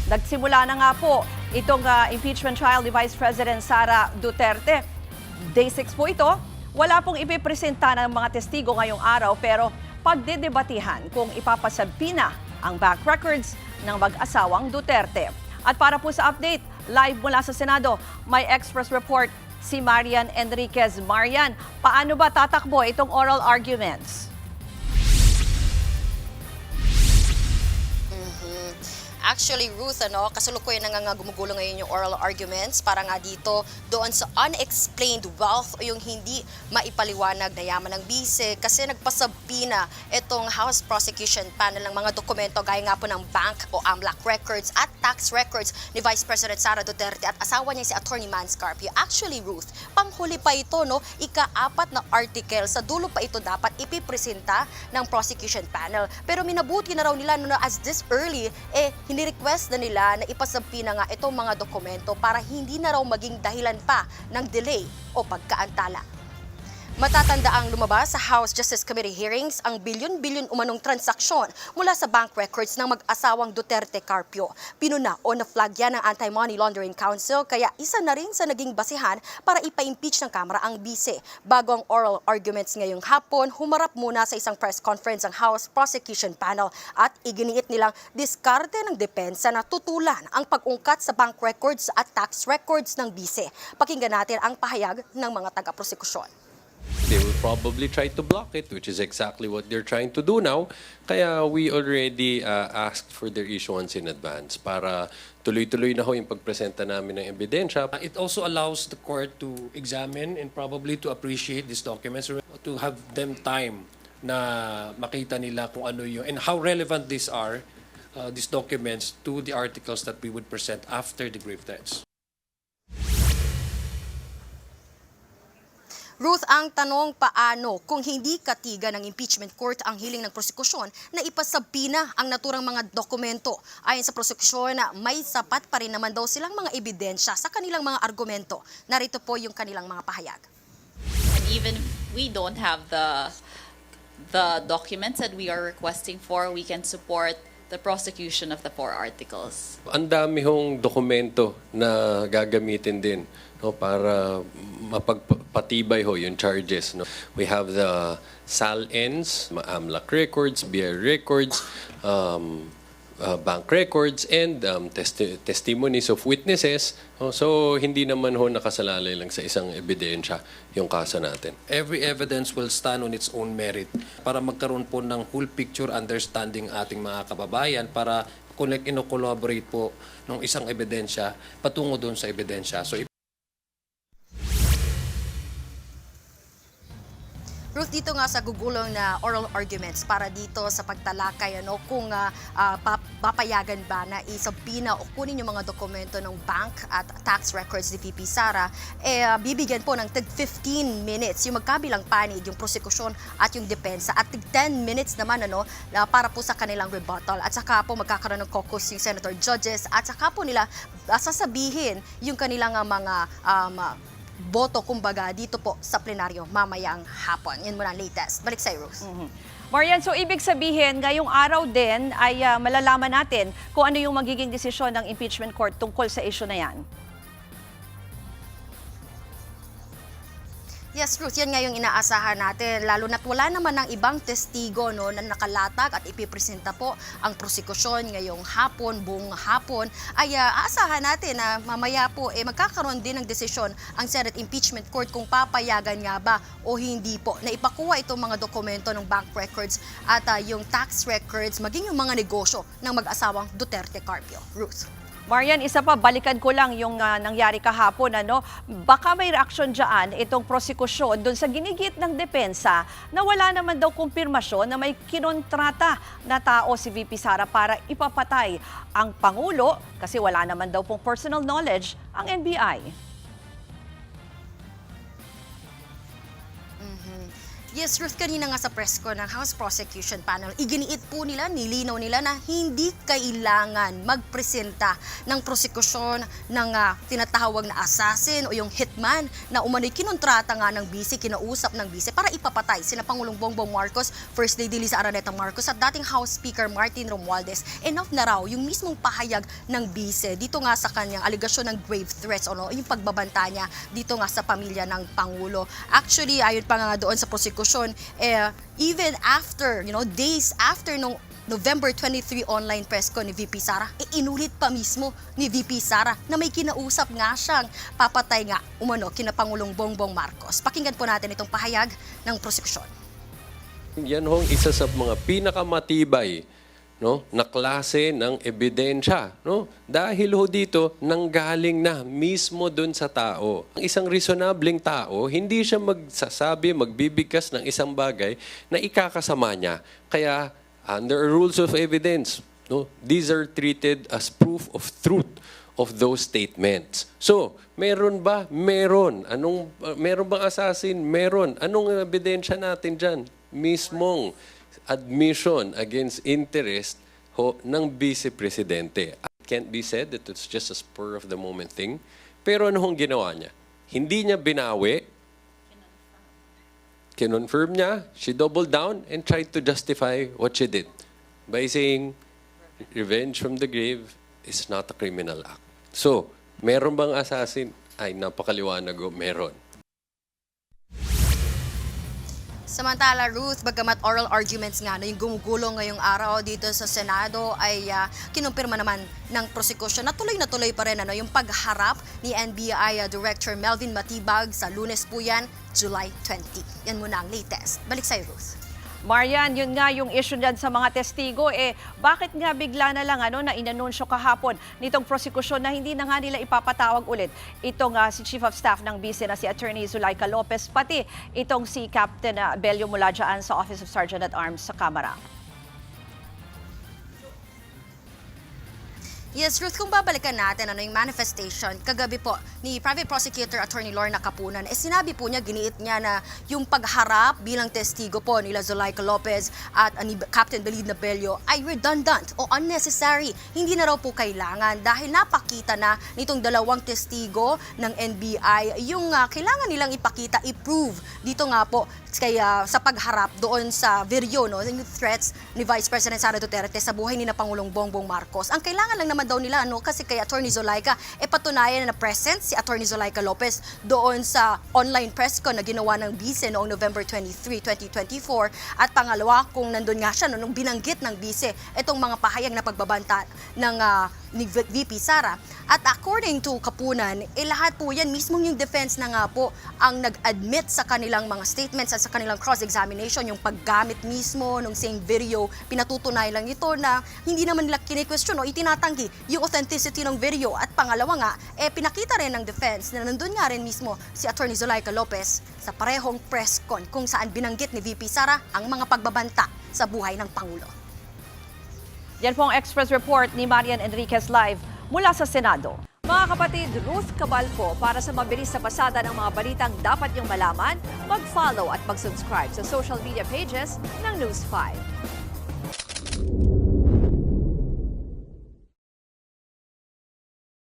Nagsimula na nga po itong impeachment trial ni Vice President Sara Duterte. Day 6 po ito. Wala pong ipipresenta ng mga testigo ngayong araw pero pagdedebatihan kung ipapasabina ang back records ng mag-asawang Duterte. At para po sa update, live mula sa Senado, may express report si Marian Enriquez. Marian, paano ba tatakbo itong oral arguments? Actually, Ruth, kasalukuyan na nga gumugulo ngayon yung oral arguments para nga dito doon sa unexplained wealth o yung hindi maipaliwanag na yaman ng bise kasi nagpasabina itong House Prosecution Panel ng mga dokumento gaya nga po ng bank o AMLAC records at tax records ni Vice President Sara Duterte at asawa niya si Attorney Man Scarpio. Actually, Ruth, panghuli pa ito, ika-4 na article sa dulo pa ito dapat ipipresenta ng Prosecution Panel. Pero minabuti na raw nila as this early, ni-request na nila na ipasabina nga itong mga dokumento para hindi na raw maging dahilan pa ng delay o pagkaantala. Matatanda ang lumabas sa House Justice Committee hearings ang bilyon-bilyon umanong transaksyon mula sa bank records ng mag-asawang Duterte Carpio. Pinuna o na-flag yan ng Anti-Money Laundering Council kaya isa na rin sa naging basihan para ipa-impeach ng Kamara ang bise. Bago ang oral arguments ngayong hapon, humarap muna sa isang press conference ang House Prosecution Panel at iginiit nilang diskarte ng depensa na tutulan ang pag-ungkat sa bank records at tax records ng bise. Pakinggan natin ang pahayag ng mga taga-prosekusyon. They will probably try to block it, which is exactly what they're trying to do now. Kaya we already asked for their issuance in advance para tuloy-tuloy na ho yung pagpresenta namin ng ebidensya. It also allows the court to examine and probably to appreciate these documents, to have them time na makita nila kung ano yung, and how relevant these are, these documents, to the articles that we would present after the grave threats. Ruth, ang tanong paano kung hindi katiga ng impeachment court ang hiling ng prosekusyon na ipasabina ang naturang mga dokumento? Ayon sa prosekusyon, may sapat pa rin naman daw silang mga ebidensya sa kanilang mga argumento. Narito po yung kanilang mga pahayag. And even if we don't have the documents that we are requesting for, we can support the prosecution of the 4 articles. Ang dami hong dokumento na gagamitin din para mapagpatibay ho yung charges. We have the SAL-ins, AMLAC records, BR records, bank records, and testimonies of witnesses. So, hindi naman ho nakasalalay lang sa isang ebidensya yung kaso natin. Every evidence will stand on its own merit para magkaroon po ng whole picture understanding ating mga kababayan para ino-collaborate po ng isang ebidensya patungo doon sa ebidensya. So, Ruth, dito nga sa gugulong na oral arguments para dito sa pagtalakay kung papayagan ba na isabina o kunin yung mga dokumento ng bank at tax records ni VP Sara, bibigyan po ng tig 15 minutes yung magkabilang panig, yung prosekusyon at yung depensa, at tig 10 minutes naman para po sa kanilang rebuttal. At saka po magkakaroon ng caucus yung senator judges at saka po nila sasabihin yung kanilang mga boto, kumbaga, dito po sa plenaryo mamayang hapon. Yan muna ang latest. Balik sa Rose. Marian, so ibig sabihin, ngayong araw din ay malalaman natin kung ano yung magiging desisyon ng impeachment court tungkol sa issue na yan. Yes, Ruth, yan nga yung inaasahan natin, lalo na't wala naman ng ibang testigo na nakalatag at ipipresenta po ang prosekusyon ngayong hapon, buong hapon, ay aasahan natin na mamaya po magkakaroon din ng desisyon ang Senate Impeachment Court kung papayagan nga ba o hindi po na ipakuha itong mga dokumento ng bank records at yung tax records, maging yung mga negosyo ng mag-asawang Duterte Carpio. Ruth. Marian, isa pa, balikan ko lang yung nangyari kahapon. Baka may reaksyon dyan itong prosekusyon dun sa ginigit ng depensa na wala naman daw kumpirmasyon na may kinontrata na tao si VP Sara para ipapatay ang Pangulo kasi wala naman daw pong personal knowledge ang NBI. Yes, Ruth, kanina nga sa press ko ng House Prosecution Panel, iginiit po nila, nilinaw nila na hindi kailangan magpresenta ng prosekusyon ng tinatawag na assassin o yung hitman na umano'y kinontrata nga ng bise, kinausap ng bise para ipapatay sina Pangulong Bongbong Marcos, First Lady Liza Araneta Marcos at dating House Speaker Martin Romualdez. Enough na raw yung mismong pahayag ng bise dito nga sa kanyang aligasyon ng grave threats o yung pagbabanta niya dito nga sa pamilya ng Pangulo. Actually, ayon pa nga doon sa prosecution, even after, days after nung November 23 online press ko ni VP Sara, inulit pa mismo ni VP Sara na may kinausap nga siyang papatay nga kina Pangulong Bongbong Marcos. Pakinggan po natin itong pahayag ng prosekusyon. Yan hong isa sa mga pinakamatibay na klase ng ebidensya. Dahil ho dito, nanggaling na mismo dun sa tao. Ang isang reasonableng tao, hindi siya magsasabi, magbibigkas ng isang bagay na ikakasama niya. Kaya, under rules of evidence, these are treated as proof of truth of those statements. So, meron ba? Meron. Meron bang assassin? Meron. Anong ebidensya natin dyan? Mismong admission against interest ng Vice Presidente. It can't be said that it's just a spur of the moment thing. Pero ano hong ginawa niya? Hindi niya binawi. Kinonfirm niya. She doubled down and tried to justify what she did by saying revenge from the grave is not a criminal act. So, meron bang assassin? Ay, napakaliwanag o meron. Samantala, Ruth, bagamat oral arguments nga na yung gumugulong ngayong araw dito sa Senado ay kinumpirma naman ng prosekusyon na tuloy pa rin yung pagharap ni NBI Director Melvin Matibag sa Lunes po yan, July 20. Yan muna ang latest. Balik sa'yo, Ruth. Marian, yun nga yung issue dyan sa mga testigo. Bakit nga bigla na lang na inanunsyo kahapon nitong prosekusyon na hindi na nga nila ipapatawag ulit itong si Chief of Staff ng BICE na si Attorney Zulaika Lopez, pati itong si Captain Bello mula dyan sa Office of Sergeant at Arms sa Kamara. Yes, Ruth, kung babalikan natin yung manifestation, kagabi po ni Private Prosecutor Attorney Lorna Capunan, sinabi po niya, giniit niya na yung pagharap bilang testigo po nila Zulaika Lopez at ni Captain Belina Bello ay redundant o unnecessary. Hindi na raw po kailangan dahil napakita na nitong dalawang testigo ng NBI yung kailangan nilang ipakita, i-prove dito nga po kaya sa pagharap doon sa video, yung threats ni Vice President Sara Duterte sa buhay ni na Pangulong Bongbong Marcos. Ang kailangan lang naman daw nila kasi kay Attorney Zulaika patunayan na present si Attorney Zulaika Lopez doon sa online press con na ginawa ng BICE noong November 23, 2024 at pangalawa kung nandun nga siya nung binanggit ng BICE itong mga pahayag na pagbabanta ng ni VP Sara. At according to Capunan, lahat po yan, mismong yung defense na nga po ang nag-admit sa kanilang mga statements at sa kanilang cross-examination, yung paggamit mismo ng same video, pinatutunay lang ito na hindi naman nila kine-question o itinatanggi yung authenticity ng video. At pangalawa nga, pinakita rin ng defense na nandun nga rin mismo si Attorney Zulaika Lopez sa parehong press con kung saan binanggit ni VP Sara ang mga pagbabanta sa buhay ng Pangulo. Yan po ang Express Report ni Marian Enriquez live mula sa Senado. Mga kapatid, Ruth Cabalco para sa mabilis na pasada ng mga balitang dapat niyong malaman, mag-follow at mag-subscribe sa social media pages ng News 5.